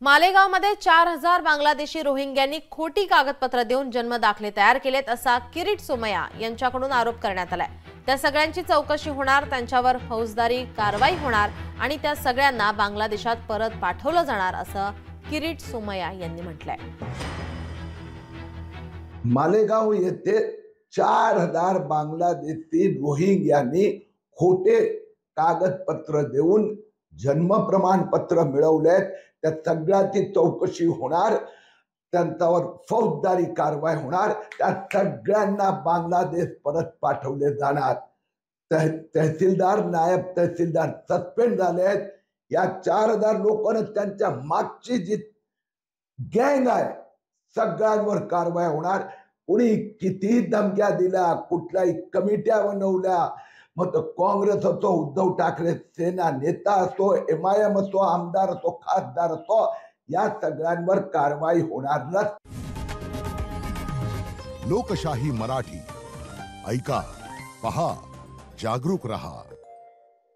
मालेगावमध्ये 4000 बांगलादेशी रोहिंग्यांनी खोटी कागदपत्र देऊन जन्म दाखले तयार केलेत असा किरीट सोमय्या यांच्याकडून आरोप करण्यात आलाय। त्या सगळ्यांची चौकशी होणार, त्यांच्यावर फौजदारी कारवाई होणार आणि त्या सगळ्यांना बांगलादेशात परत पाठवलं जाणार असं किरीट सोमय्या यांनी म्हटलंय। मालेगाव येथे 4000 बांगलादेशी रोहिंग्यांनी खोटे कागदपत्र देऊन जन्म प्रमाणपत्र मिळवलेत। त्या सगळ्याची चौकशी होणार, त्यांच्यावर फौजदारी कारवाई होणार, त्या सगळ्यांना बांगलादेश परत पाठवले जाणार। तहसीलदार, नायब तहसीलदार सस्पेंड झालेत। या 4000 लोकांना त्यांच्या मागची जी गँग आहे सगळ्यांवर कारवाई होणार। कोणी किती धमक्या दिल्या, कुठल्याही कमिट्या बनवल्या, मग तो काँग्रेस असो, उद्धव ठाकरे सेना नेता असो, MIM असो, आमदार असो, खासदार असो, या सगळ्यांवर कारवाई होणार। लोकशाही मराठी ऐका, पहा, जागरूक रहा।